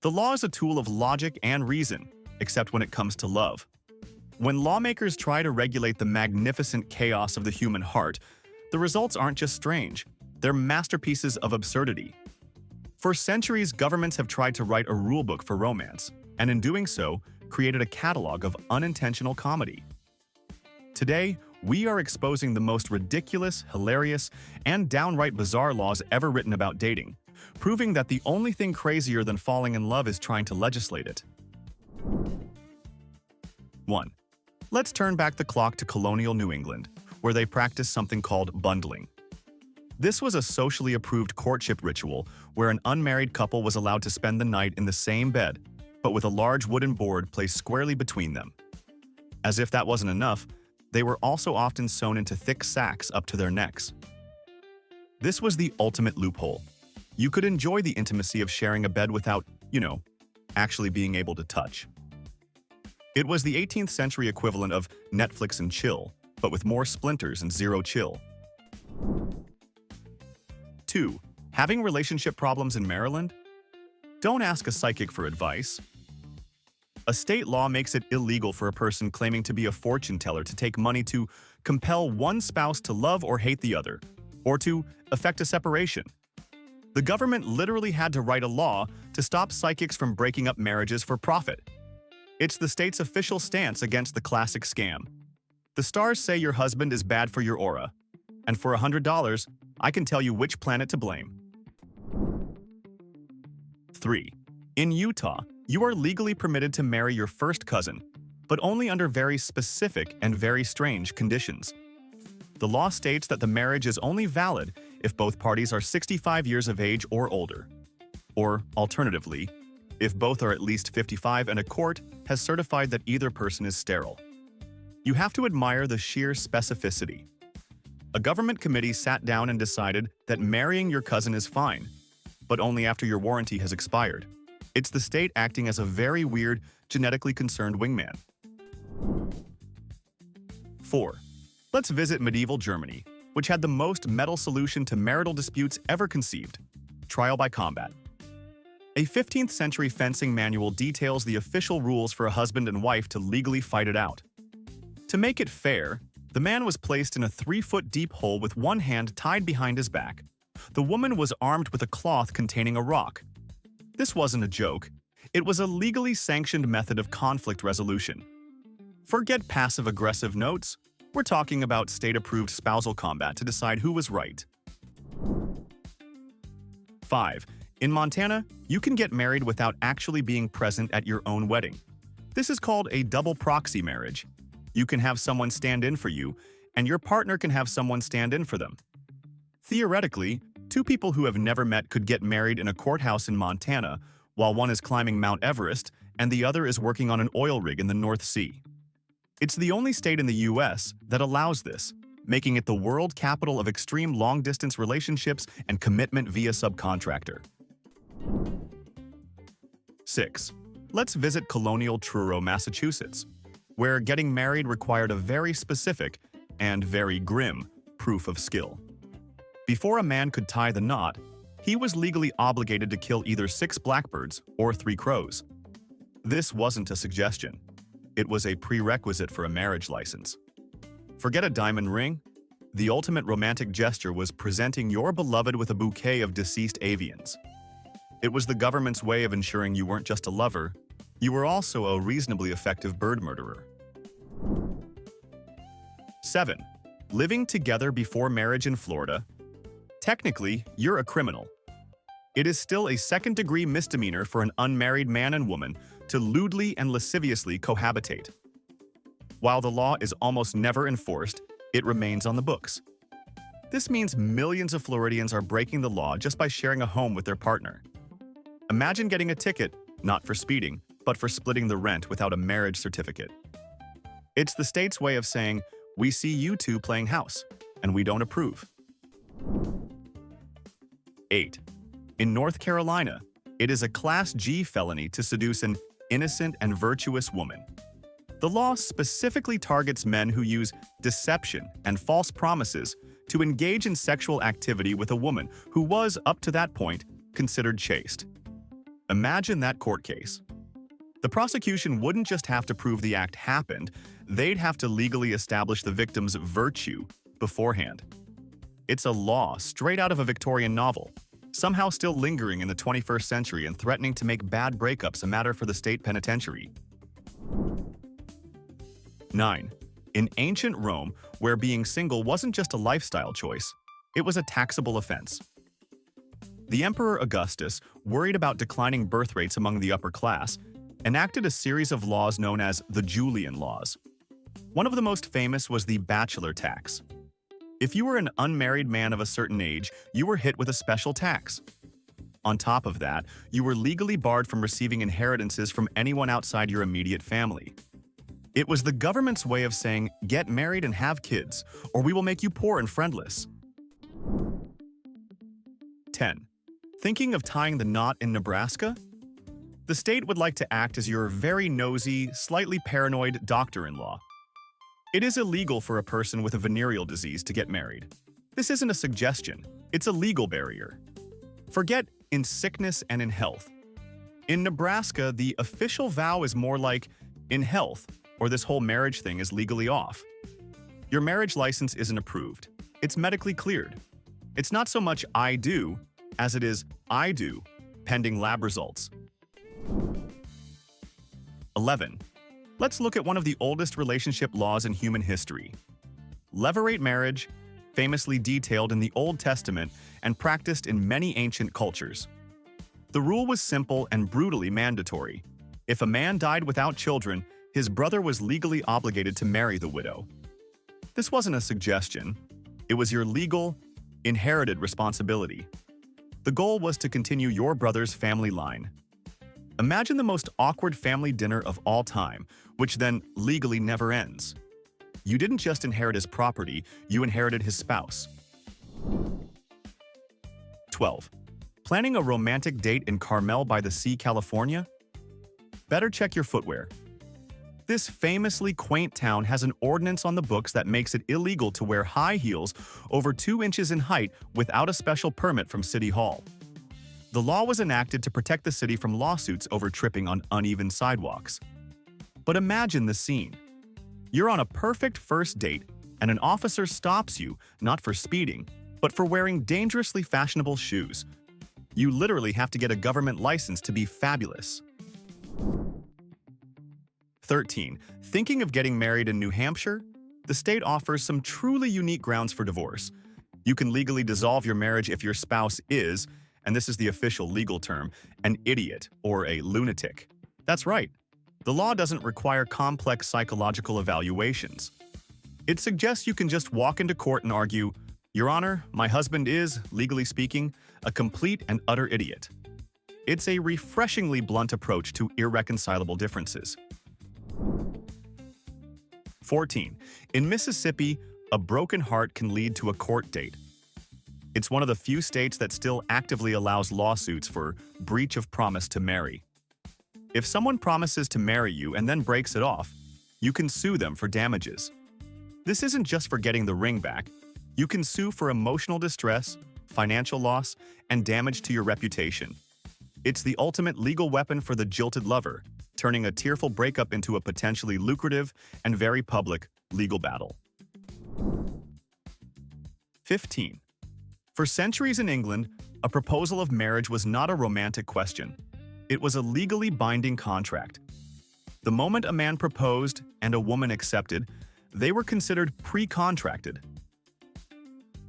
The law is a tool of logic and reason, except when it comes to love. When lawmakers try to regulate the magnificent chaos of the human heart, the results aren't just strange, they're masterpieces of absurdity. For centuries, governments have tried to write a rulebook for romance, and in doing so, created a catalog of unintentional comedy. Today, we are exposing the most ridiculous, hilarious, and downright bizarre laws ever written about dating, proving that the only thing crazier than falling in love is trying to legislate it. 1. Let's turn back the clock to colonial New England, where they practiced something called bundling. This was a socially approved courtship ritual where an unmarried couple was allowed to spend the night in the same bed, but with a large wooden board placed squarely between them. As if that wasn't enough, they were also often sewn into thick sacks up to their necks. This was the ultimate loophole. You could enjoy the intimacy of sharing a bed without, actually being able to touch. It was the 18th century equivalent of Netflix and chill, but with more splinters and zero chill. 2. Having relationship problems in Maryland? Don't ask a psychic for advice. A state law makes it illegal for a person claiming to be a fortune teller to take money to compel one spouse to love or hate the other, or to effect a separation. The government literally had to write a law to stop psychics from breaking up marriages for profit. It's the state's official stance against the classic scam. The stars say your husband is bad for your aura, and for $100, I can tell you which planet to blame. 3. In Utah, you are legally permitted to marry your first cousin, but only under very specific and very strange conditions. The law states that the marriage is only valid if both parties are 65 years of age or older. Or, alternatively, if both are at least 55 and a court has certified that either person is sterile. You have to admire the sheer specificity. A government committee sat down and decided that marrying your cousin is fine, but only after your warranty has expired. It's the state acting as a very weird, genetically concerned wingman. 4. Let's visit medieval Germany, which had the most metal solution to marital disputes ever conceived: trial by combat. A 15th century fencing manual details the official rules for a husband and wife to legally fight it out. To make it fair, the man was placed in a 3-foot deep hole with one hand tied behind his back. The woman was armed with a cloth containing a rock. This wasn't a joke. It was a legally sanctioned method of conflict resolution. Forget passive-aggressive notes. We're talking about state-approved spousal combat to decide who was right. 5. In Montana, you can get married without actually being present at your own wedding. This is called a double proxy marriage. You can have someone stand in for you, and your partner can have someone stand in for them. Theoretically, two people who have never met could get married in a courthouse in Montana while one is climbing Mount Everest and the other is working on an oil rig in the North Sea. It's the only state in the US that allows this, making it the world capital of extreme long-distance relationships and commitment via subcontractor. 6. Let's visit Colonial, Truro, Massachusetts, where getting married required a very specific and very grim proof of skill. Before a man could tie the knot, he was legally obligated to kill either 6 blackbirds or 3 crows. This wasn't a suggestion. It was a prerequisite for a marriage license. Forget a diamond ring. The ultimate romantic gesture was presenting your beloved with a bouquet of deceased avians. It was the government's way of ensuring you weren't just a lover, you were also a reasonably effective bird murderer. 7. Living together before marriage in Florida. Technically, you're a criminal. It is still a second-degree misdemeanor for an unmarried man and woman to lewdly and lasciviously cohabitate. While the law is almost never enforced, it remains on the books. This means millions of Floridians are breaking the law just by sharing a home with their partner. Imagine getting a ticket, not for speeding, but for splitting the rent without a marriage certificate. It's the state's way of saying, we see you two playing house, and we don't approve. 8. In North Carolina, it is a Class G felony to seduce an innocent and virtuous woman. The law specifically targets men who use deception and false promises to engage in sexual activity with a woman who was, up to that point, considered chaste. Imagine that court case. The prosecution wouldn't just have to prove the act happened, they'd have to legally establish the victim's virtue beforehand. It's a law straight out of a Victorian novel, somehow still lingering in the 21st century and threatening to make bad breakups a matter for the state penitentiary. 9. In ancient Rome, where being single wasn't just a lifestyle choice, it was a taxable offense. The Emperor Augustus, worried about declining birth rates among the upper class, enacted a series of laws known as the Julian laws. One of the most famous was the bachelor tax. If you were an unmarried man of a certain age, you were hit with a special tax. On top of that, you were legally barred from receiving inheritances from anyone outside your immediate family. It was the government's way of saying, get married and have kids, or we will make you poor and friendless. 10. Thinking of tying the knot in Nebraska? The state would like to act as your very nosy, slightly paranoid doctor-in-law. It is illegal for a person with a venereal disease to get married. This isn't a suggestion, it's a legal barrier. Forget in sickness and in health. In Nebraska, the official vow is more like in health, or this whole marriage thing is legally off. Your marriage license isn't approved. It's medically cleared. It's not so much I do as it is I do, pending lab results. 11. Let's look at one of the oldest relationship laws in human history. Levirate marriage, famously detailed in the Old Testament and practiced in many ancient cultures. The rule was simple and brutally mandatory. If a man died without children, his brother was legally obligated to marry the widow. This wasn't a suggestion. It was your legal, inherited responsibility. The goal was to continue your brother's family line. Imagine the most awkward family dinner of all time, which then legally never ends. You didn't just inherit his property, you inherited his spouse. 12. Planning a romantic date in Carmel by the Sea, California? Better check your footwear. This famously quaint town has an ordinance on the books that makes it illegal to wear high heels over 2 inches in height without a special permit from City Hall. The law was enacted to protect the city from lawsuits over tripping on uneven sidewalks. But imagine the scene. You're on a perfect first date, and an officer stops you, not for speeding, but for wearing dangerously fashionable shoes. You literally have to get a government license to be fabulous. 13. Thinking of getting married in New Hampshire? The state offers some truly unique grounds for divorce. You can legally dissolve your marriage if your spouse is, and this is the official legal term, an idiot or a lunatic. That's right. The law doesn't require complex psychological evaluations. It suggests you can just walk into court and argue, Your Honor, my husband is, legally speaking, a complete and utter idiot. It's a refreshingly blunt approach to irreconcilable differences. 14. In Mississippi, a broken heart can lead to a court date. It's one of the few states that still actively allows lawsuits for breach of promise to marry. If someone promises to marry you and then breaks it off, you can sue them for damages. This isn't just for getting the ring back. You can sue for emotional distress, financial loss, and damage to your reputation. It's the ultimate legal weapon for the jilted lover, turning a tearful breakup into a potentially lucrative and very public legal battle. 15. For centuries in England, a proposal of marriage was not a romantic question. It was a legally binding contract. The moment a man proposed and a woman accepted, they were considered pre-contracted.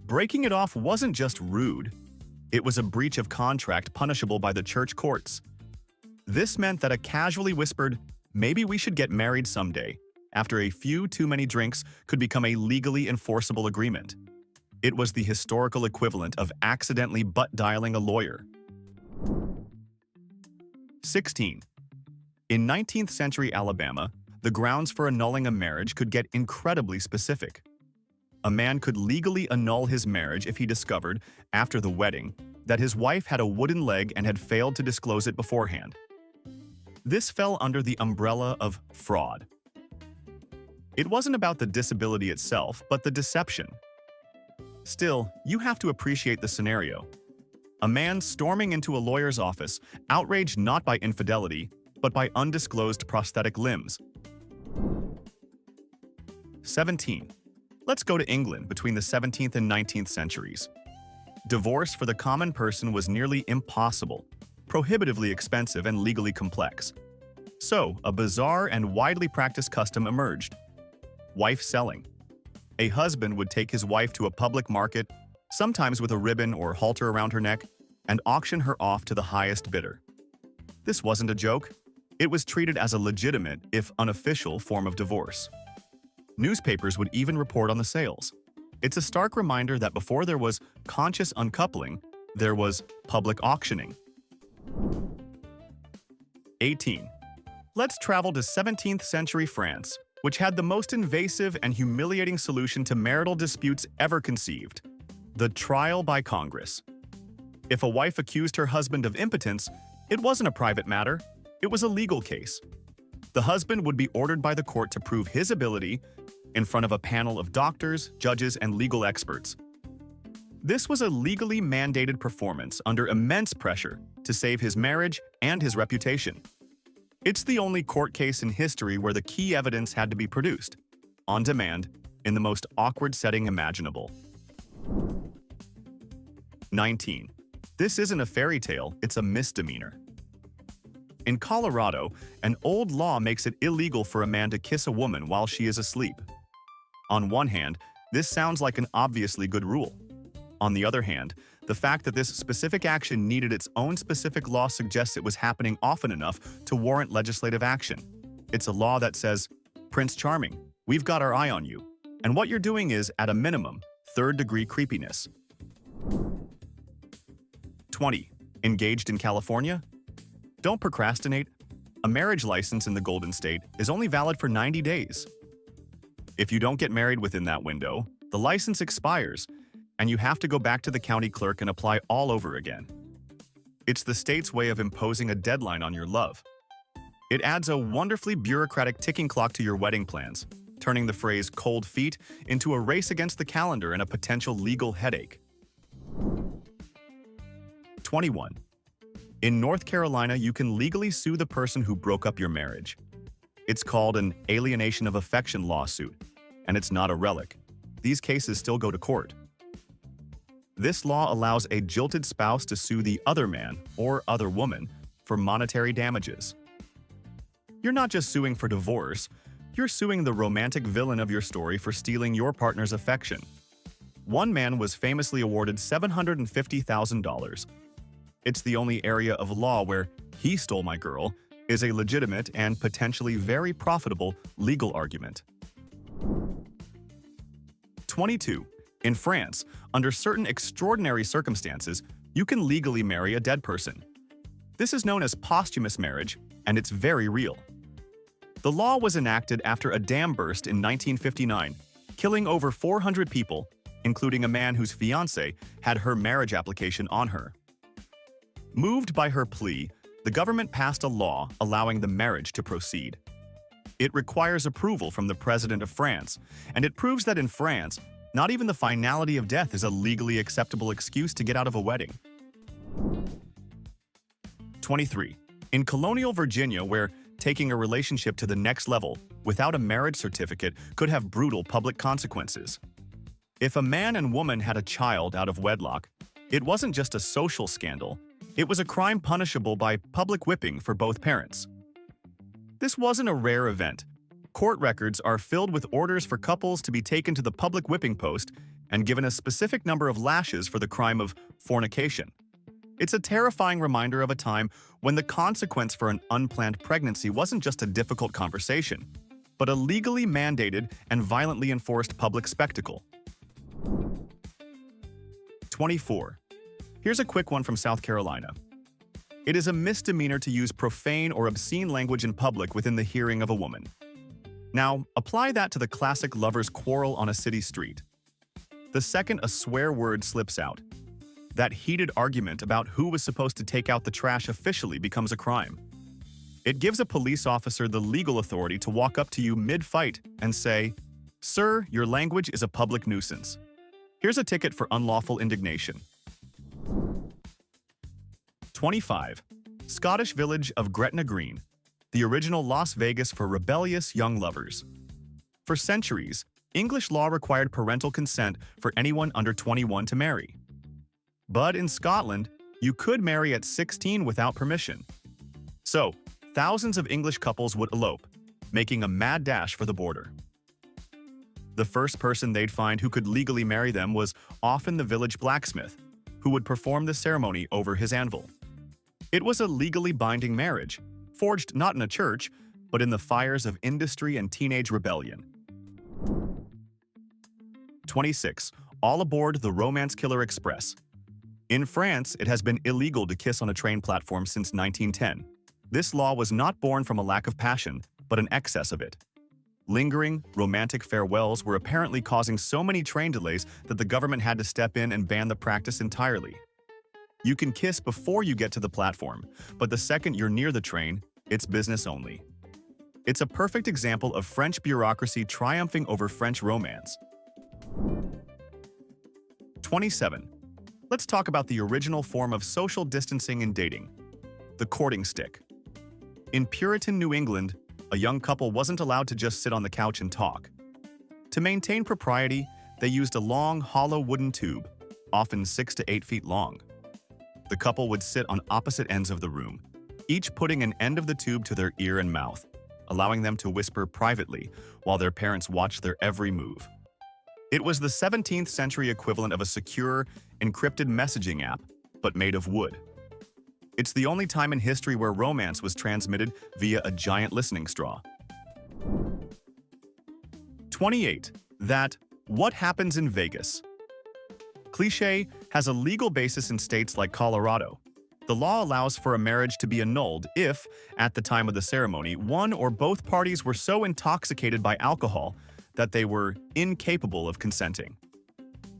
Breaking it off wasn't just rude. It was a breach of contract punishable by the church courts. This meant that a casually whispered, "Maybe we should get married someday," after a few too many drinks could become a legally enforceable agreement. It was the historical equivalent of accidentally butt-dialing a lawyer. 16. In 19th century Alabama, the grounds for annulling a marriage could get incredibly specific. A man could legally annul his marriage if he discovered, after the wedding, that his wife had a wooden leg and had failed to disclose it beforehand. This fell under the umbrella of fraud. It wasn't about the disability itself, but the deception. Still, you have to appreciate the scenario. A man storming into a lawyer's office, outraged not by infidelity, but by undisclosed prosthetic limbs. 17. Let's go to England between the 17th and 19th centuries. Divorce for the common person was nearly impossible, prohibitively expensive and legally complex. So, a bizarre and widely practiced custom emerged: wife selling. A husband would take his wife to a public market, sometimes with a ribbon or halter around her neck, and auction her off to the highest bidder. This wasn't a joke. It was treated as a legitimate, if unofficial, form of divorce. Newspapers would even report on the sales. It's a stark reminder that before there was conscious uncoupling, there was public auctioning. 18. Let's travel to 17th century France, which had the most invasive and humiliating solution to marital disputes ever conceived: the trial by Congress. If a wife accused her husband of impotence, it wasn't a private matter, it was a legal case. The husband would be ordered by the court to prove his ability in front of a panel of doctors, judges, and legal experts. This was a legally mandated performance under immense pressure to save his marriage and his reputation. It's the only court case in history where the key evidence had to be produced, on demand, in the most awkward setting imaginable. 19. This isn't a fairy tale, it's a misdemeanor. In Colorado, an old law makes it illegal for a man to kiss a woman while she is asleep. On one hand, this sounds like an obviously good rule. On the other hand, the fact that this specific action needed its own specific law suggests it was happening often enough to warrant legislative action. It's a law that says, "Prince Charming, we've got our eye on you, and what you're doing is, at a minimum, third-degree creepiness." 20. Engaged in California? Don't procrastinate. A marriage license in the Golden State is only valid for 90 days. If you don't get married within that window, the license expires, and you have to go back to the county clerk and apply all over again. It's the state's way of imposing a deadline on your love. It adds a wonderfully bureaucratic ticking clock to your wedding plans, turning the phrase "cold feet" into a race against the calendar and a potential legal headache. 21. In North Carolina, you can legally sue the person who broke up your marriage. It's called an alienation of affection lawsuit, and it's not a relic. These cases still go to court. This law allows a jilted spouse to sue the other man or other woman for monetary damages. You're not just suing for divorce, you're suing the romantic villain of your story for stealing your partner's affection. One man was famously awarded $750,000. It's the only area of law where "he stole my girl" is a legitimate and potentially very profitable legal argument. 22. In France, under certain extraordinary circumstances, you can legally marry a dead person. This is known as posthumous marriage, and it's very real. The law was enacted after a dam burst in 1959, killing over 400 people, including a man whose fiancé had her marriage application on her. Moved by her plea, the government passed a law allowing the marriage to proceed. It requires approval from the President of France, and it proves that in France, not even the finality of death is a legally acceptable excuse to get out of a wedding. 23. In Colonial Virginia, where taking a relationship to the next level without a marriage certificate could have brutal public consequences. If a man and woman had a child out of wedlock, it wasn't just a social scandal, it was a crime punishable by public whipping for both parents. This wasn't a rare event. Court records are filled with orders for couples to be taken to the public whipping post and given a specific number of lashes for the crime of fornication. It's a terrifying reminder of a time when the consequence for an unplanned pregnancy wasn't just a difficult conversation, but a legally mandated and violently enforced public spectacle. 24. Here's a quick one from South Carolina. It is a misdemeanor to use profane or obscene language in public within the hearing of a woman. Now, apply that to the classic lovers' quarrel on a city street. The second a swear word slips out, that heated argument about who was supposed to take out the trash officially becomes a crime. It gives a police officer the legal authority to walk up to you mid-fight and say, "Sir, your language is a public nuisance. Here's a ticket for unlawful indignation." 25. Scottish village of Gretna Green, the original Las Vegas for rebellious young lovers. For centuries, English law required parental consent for anyone under 21 to marry. But in Scotland, you could marry at 16 without permission. So, thousands of English couples would elope, making a mad dash for the border. The first person they'd find who could legally marry them was often the village blacksmith, who would perform the ceremony over his anvil. It was a legally binding marriage, forged not in a church, but in the fires of industry and teenage rebellion. 26. All aboard the Romance Killer Express. In France, it has been illegal to kiss on a train platform since 1910. This law was not born from a lack of passion, but an excess of it. Lingering, romantic farewells were apparently causing so many train delays that the government had to step in and ban the practice entirely. You can kiss before you get to the platform, but the second you're near the train, it's business only. It's a perfect example of French bureaucracy triumphing over French romance. 27. Let's talk about the original form of social distancing in dating: the courting stick. In Puritan New England, a young couple wasn't allowed to just sit on the couch and talk. To maintain propriety, they used a long, hollow wooden tube, often 6 to 8 feet long. The couple would sit on opposite ends of the room, each putting an end of the tube to their ear and mouth, allowing them to whisper privately while their parents watched their every move. It was the 17th century equivalent of a secure, encrypted messaging app, but made of wood. It's the only time in history where romance was transmitted via a giant listening straw. 28. What happens in Vegas? Cliché has a legal basis in states like Colorado. The law allows for a marriage to be annulled if, at the time of the ceremony, one or both parties were so intoxicated by alcohol that they were incapable of consenting.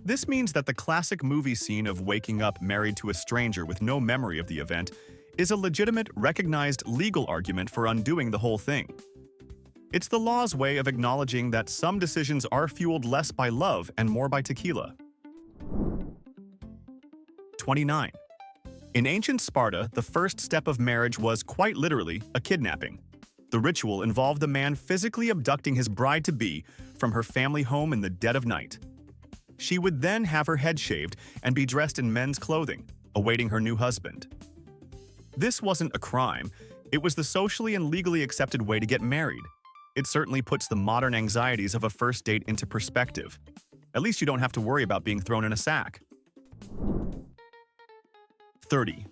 This means that the classic movie scene of waking up married to a stranger with no memory of the event is a legitimate, recognized legal argument for undoing the whole thing. It's the law's way of acknowledging that some decisions are fueled less by love and more by tequila. 29. In ancient Sparta, the first step of marriage was quite literally a kidnapping. The ritual involved the man physically abducting his bride-to-be from her family home in the dead of night. She would then have her head shaved and be dressed in men's clothing, awaiting her new husband. This wasn't a crime. It was the socially and legally accepted way to get married. It certainly puts the modern anxieties of a first date into perspective. At least you don't have to worry about being thrown in a sack. 30.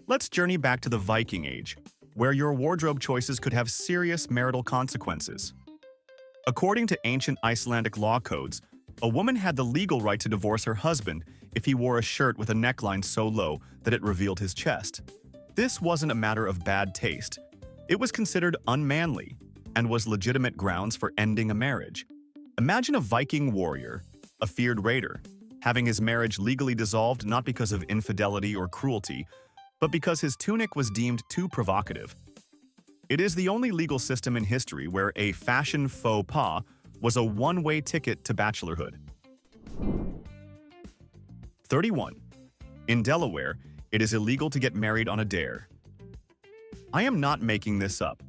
Let's journey back to the Viking Age, where your wardrobe choices could have serious marital consequences. According to ancient Icelandic law codes, a woman had the legal right to divorce her husband if he wore a shirt with a neckline so low that it revealed his chest. This wasn't a matter of bad taste. It was considered unmanly and was legitimate grounds for ending a marriage. Imagine a Viking warrior, a feared raider, having his marriage legally dissolved not because of infidelity or cruelty, but because his tunic was deemed too provocative. It is the only legal system in history where a fashion faux pas was a one-way ticket to bachelorhood. 31. In Delaware, it is illegal to get married on a dare. I am not making this up.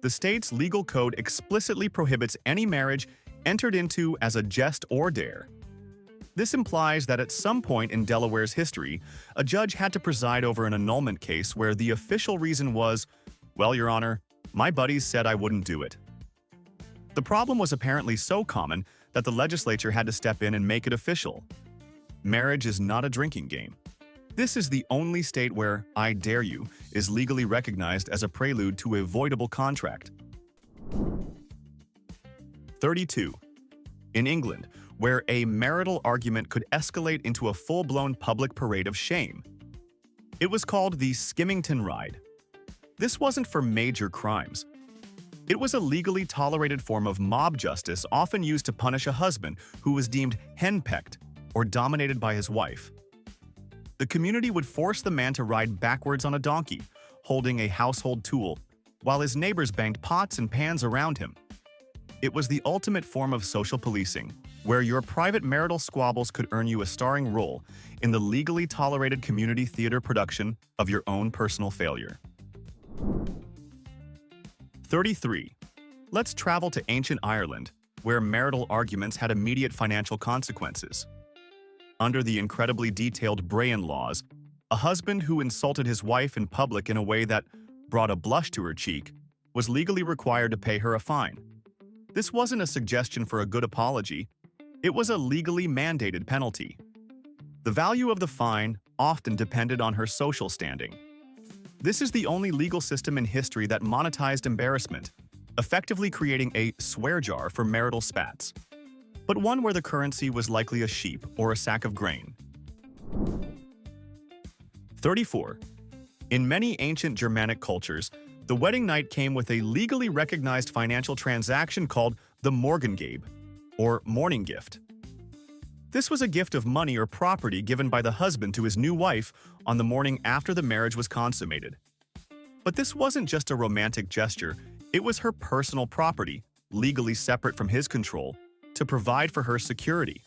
The state's legal code explicitly prohibits any marriage entered into as a jest or dare. This implies that at some point in Delaware's history, a judge had to preside over an annulment case where the official reason was, "Well, Your Honor, my buddies said I wouldn't do it." The problem was apparently so common that the legislature had to step in and make it official. Marriage is not a drinking game. This is the only state where "I dare you" is legally recognized as a prelude to a voidable contract. 32. In England, where a marital argument could escalate into a full-blown public parade of shame. It was called the Skimmington Ride. This wasn't for major crimes. It was a legally tolerated form of mob justice often used to punish a husband who was deemed henpecked or dominated by his wife. The community would force the man to ride backwards on a donkey, holding a household tool, while his neighbors banged pots and pans around him. It was the ultimate form of social policing, where your private marital squabbles could earn you a starring role in the legally tolerated community theater production of your own personal failure. 33. Let's travel to ancient Ireland, where marital arguments had immediate financial consequences. Under the incredibly detailed Brehon laws, a husband who insulted his wife in public in a way that brought a blush to her cheek was legally required to pay her a fine. This wasn't a suggestion for a good apology, it was a legally mandated penalty. The value of the fine often depended on her social standing. This is the only legal system in history that monetized embarrassment, effectively creating a swear jar for marital spats, but one where the currency was likely a sheep or a sack of grain. 34. In many ancient Germanic cultures, the wedding night came with a legally recognized financial transaction called the Morgengabe, or morning gift. This was a gift of money or property given by the husband to his new wife on the morning after the marriage was consummated. But this wasn't just a romantic gesture, it was her personal property, legally separate from his control, to provide for her security.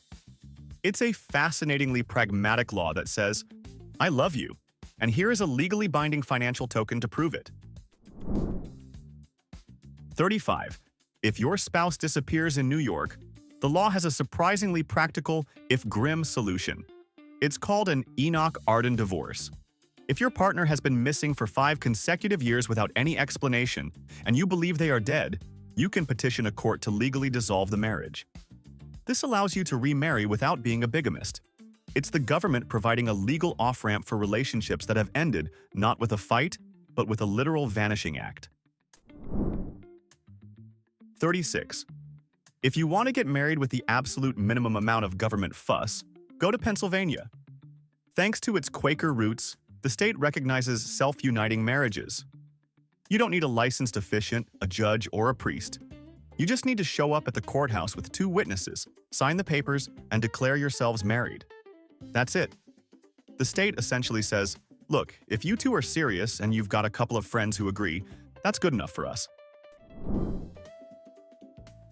It's a fascinatingly pragmatic law that says, "I love you, and here is a legally binding financial token to prove it." 35. If your spouse disappears in New York, the law has a surprisingly practical, if grim, solution. It's called an Enoch Arden divorce. If your partner has been missing for 5 consecutive years without any explanation, and you believe they are dead, you can petition a court to legally dissolve the marriage. This allows you to remarry without being a bigamist. It's the government providing a legal off-ramp for relationships that have ended not with a fight, but with a literal vanishing act. 36. If you want to get married with the absolute minimum amount of government fuss, go to Pennsylvania. Thanks to its Quaker roots, the state recognizes self-uniting marriages. You don't need a licensed officiant, a judge, or a priest. You just need to show up at the courthouse with 2 witnesses, sign the papers, and declare yourselves married. That's it. The state essentially says, look, if you two are serious and you've got a couple of friends who agree, that's good enough for us.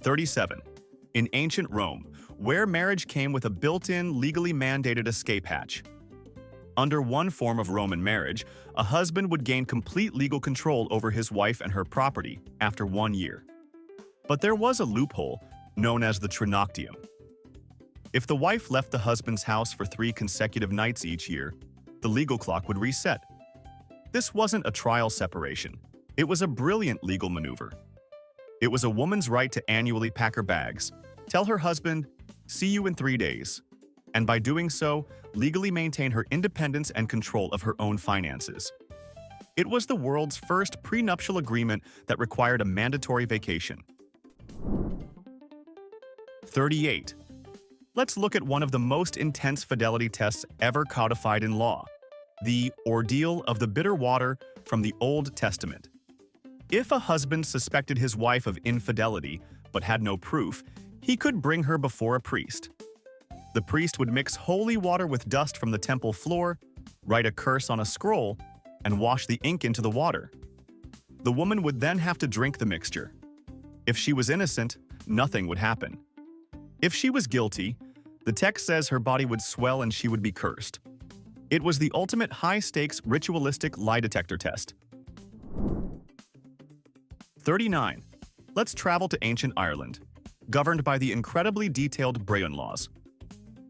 37. In ancient Rome, where marriage came with a built-in, legally mandated escape hatch. Under one form of Roman marriage, a husband would gain complete legal control over his wife and her property after 1 year. But there was a loophole, known as the trinoctium. If the wife left the husband's house for 3 consecutive nights each year, the legal clock would reset. This wasn't a trial separation. It was a brilliant legal maneuver. It was a woman's right to annually pack her bags, tell her husband, "See you in 3 days," and by doing so, legally maintain her independence and control of her own finances. It was the world's first prenuptial agreement that required a mandatory vacation. 38. Let's look at one of the most intense fidelity tests ever codified in law, the ordeal of the bitter water from the Old Testament. If a husband suspected his wife of infidelity but had no proof, he could bring her before a priest. The priest would mix holy water with dust from the temple floor, write a curse on a scroll, and wash the ink into the water. The woman would then have to drink the mixture. If she was innocent, nothing would happen. If she was guilty, the text says her body would swell and she would be cursed. It was the ultimate high-stakes ritualistic lie detector test. 39. Let's travel to ancient Ireland, governed by the incredibly detailed Brehon laws.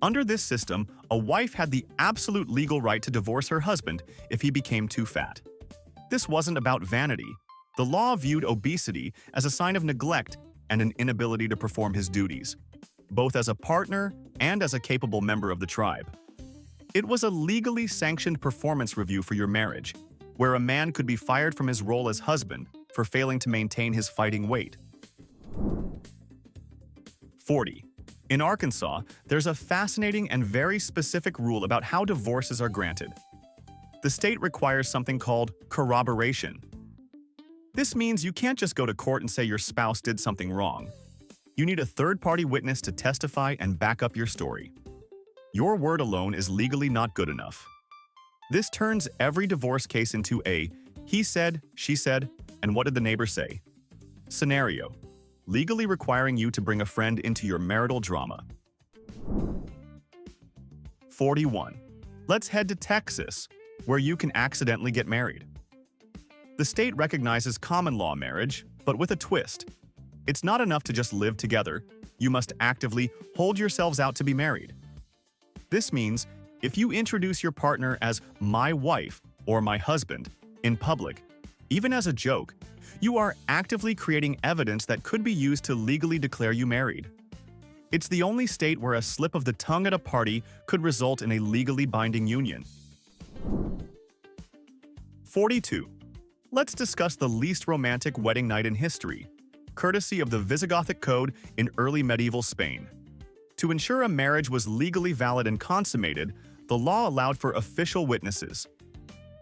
Under this system, a wife had the absolute legal right to divorce her husband if he became too fat. This wasn't about vanity. The law viewed obesity as a sign of neglect and an inability to perform his duties, both as a partner and as a capable member of the tribe. It was a legally sanctioned performance review for your marriage, where a man could be fired from his role as husband for failing to maintain his fighting weight. 40. In Arkansas, there's a fascinating and very specific rule about how divorces are granted. The state requires something called corroboration. This means you can't just go to court and say your spouse did something wrong. You need a third-party witness to testify and back up your story. Your word alone is legally not good enough. This turns every divorce case into a he said, she said, and what did the neighbor say scenario. legally requiring you to bring a friend into your marital drama. 41. Let's head to Texas, where you can accidentally get married. The state recognizes common law marriage, but with a twist. It's not enough to just live together. You must actively hold yourselves out to be married. This means if you introduce your partner as my wife or my husband in public, even as a joke, you are actively creating evidence that could be used to legally declare you married. It's the only state where a slip of the tongue at a party could result in a legally binding union. 42. Let's discuss the least romantic wedding night in history, courtesy of the Visigothic Code in early medieval Spain. To ensure a marriage was legally valid and consummated, the law allowed for official witnesses.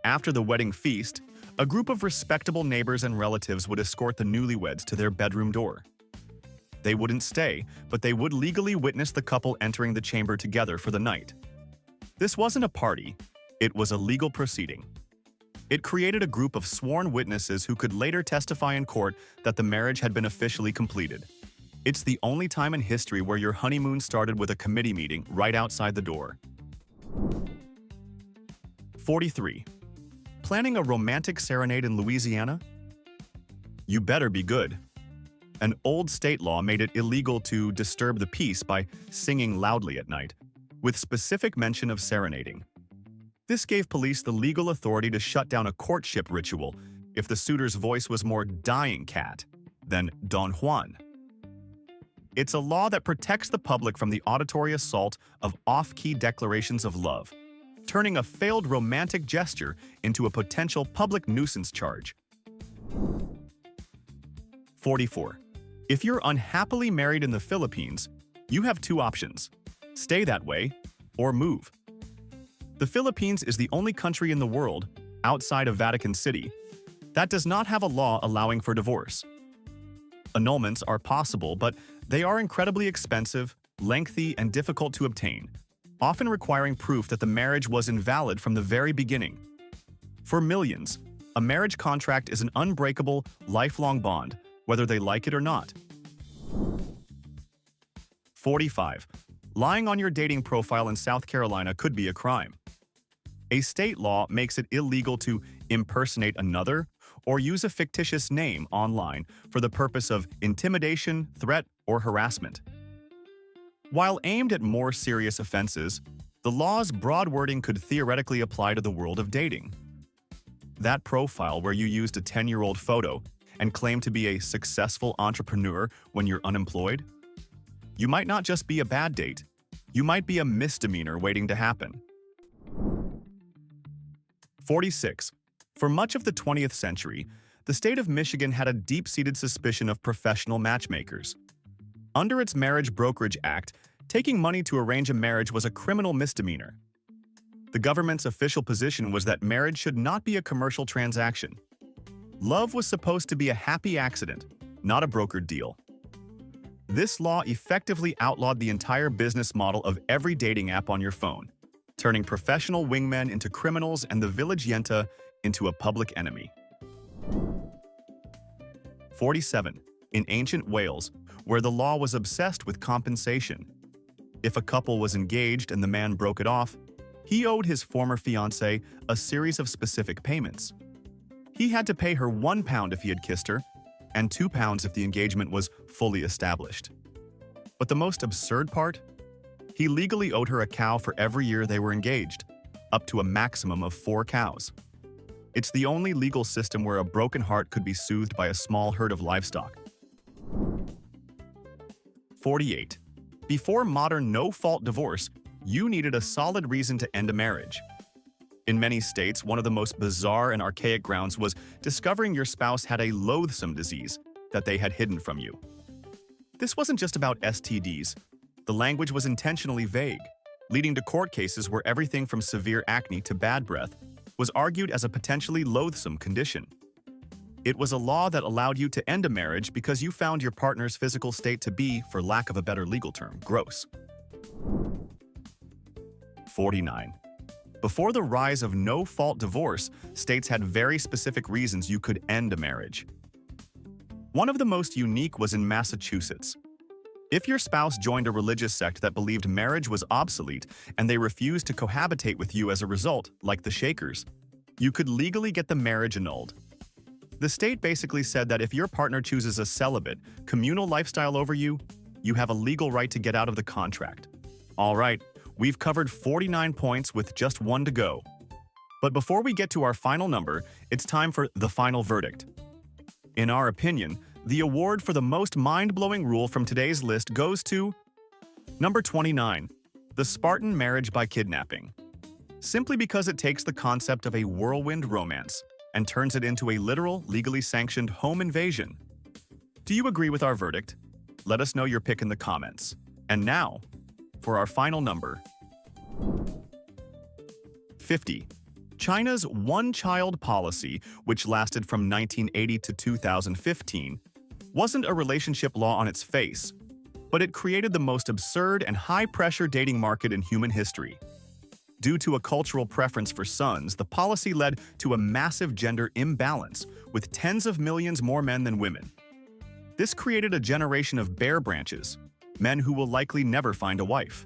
After the wedding feast, a group of respectable neighbors and relatives would escort the newlyweds to their bedroom door. They wouldn't stay, but they would legally witness the couple entering the chamber together for the night. This wasn't a party, it was a legal proceeding. It created a group of sworn witnesses who could later testify in court that the marriage had been officially completed. It's the only time in history where your honeymoon started with a committee meeting right outside the door. 43. Planning a romantic serenade in Louisiana? You better be good. An old state law made it illegal to disturb the peace by singing loudly at night, with specific mention of serenading. This gave police the legal authority to shut down a courtship ritual if the suitor's voice was more dying cat than Don Juan. It's a law that protects the public from the auditory assault of off-key declarations of love, turning a failed romantic gesture into a potential public nuisance charge. 44. If you're unhappily married in the Philippines, you have two options: stay that way or move. The Philippines is the only country in the world, outside of Vatican City, that does not have a law allowing for divorce. Annulments are possible, but they are incredibly expensive, lengthy, and difficult to obtain, often requiring proof that the marriage was invalid from the very beginning. For millions, a marriage contract is an unbreakable, lifelong bond, whether they like it or not. 45. Lying on your dating profile in South Carolina could be a crime. A state law makes it illegal to impersonate another or use a fictitious name online for the purpose of intimidation, threat, or harassment. While aimed at more serious offenses, the law's broad wording could theoretically apply to the world of dating. That profile where you used a 10-year-old photo and claimed to be a successful entrepreneur when you're unemployed? You might not just be a bad date, you might be a misdemeanor waiting to happen. 46. For much of the 20th century, the state of Michigan had a deep-seated suspicion of professional matchmakers. Under its Marriage Brokerage Act, taking money to arrange a marriage was a criminal misdemeanor. The government's official position was that marriage should not be a commercial transaction. Love was supposed to be a happy accident, not a brokered deal. This law effectively outlawed the entire business model of every dating app on your phone, turning professional wingmen into criminals and the village yenta into a public enemy. 47. In ancient Wales, where the law was obsessed with compensation. If a couple was engaged and the man broke it off, he owed his former fiancée a series of specific payments. He had to pay her £1 if he had kissed her, and £2 if the engagement was fully established. But the most absurd part? He legally owed her a cow for every year they were engaged, up to a maximum of 4 cows. It's the only legal system where a broken heart could be soothed by a small herd of livestock. 48. Before modern no-fault divorce, you needed a solid reason to end a marriage. In many states, one of the most bizarre and archaic grounds was discovering your spouse had a loathsome disease that they had hidden from you. This wasn't just about STDs. The language was intentionally vague, leading to court cases where everything from severe acne to bad breath was argued as a potentially loathsome condition. It was a law that allowed you to end a marriage because you found your partner's physical state to be, for lack of a better legal term, gross. 49. Before the rise of no-fault divorce, states had very specific reasons you could end a marriage. One of the most unique was in Massachusetts. If your spouse joined a religious sect that believed marriage was obsolete and they refused to cohabitate with you as a result, like the Shakers, you could legally get the marriage annulled. The state basically said that if your partner chooses a celibate, communal lifestyle over you, you have a legal right to get out of the contract. All right, we've covered 49 points with just one to go. But before we get to our final number, it's time for the final verdict. In our opinion, the award for the most mind-blowing rule from today's list goes to number 29, the Spartan marriage by kidnapping. Simply because it takes the concept of a whirlwind romance and turns it into a literal, legally sanctioned home invasion. Do you agree with our verdict? Let us know your pick in the comments. And now, for our final number. 50. China's one-child policy, which lasted from 1980 to 2015, wasn't a relationship law on its face, but it created the most absurd and high-pressure dating market in human history. Due to a cultural preference for sons, the policy led to a massive gender imbalance, with tens of millions more men than women. This created a generation of bare branches, men who will likely never find a wife.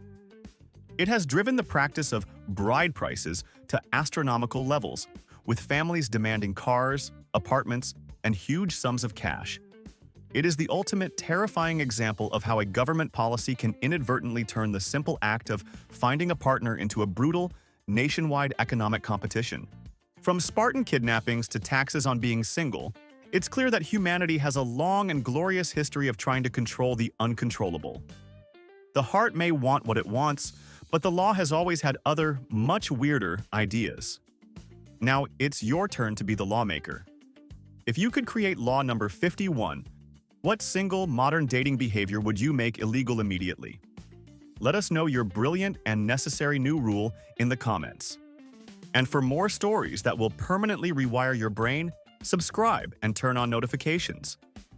It has driven the practice of bride prices to astronomical levels, with families demanding cars, apartments, and huge sums of cash. It is the ultimate terrifying example of how a government policy can inadvertently turn the simple act of finding a partner into a brutal, nationwide economic competition. From Spartan kidnappings to taxes on being single, it's clear that humanity has a long and glorious history of trying to control the uncontrollable. The heart may want what it wants, but the law has always had other, much weirder ideas. Now, it's your turn to be the lawmaker. If you could create law number 51, what single modern dating behavior would you make illegal immediately? Let us know your brilliant and necessary new rule in the comments. And for more stories that will permanently rewire your brain, subscribe and turn on notifications.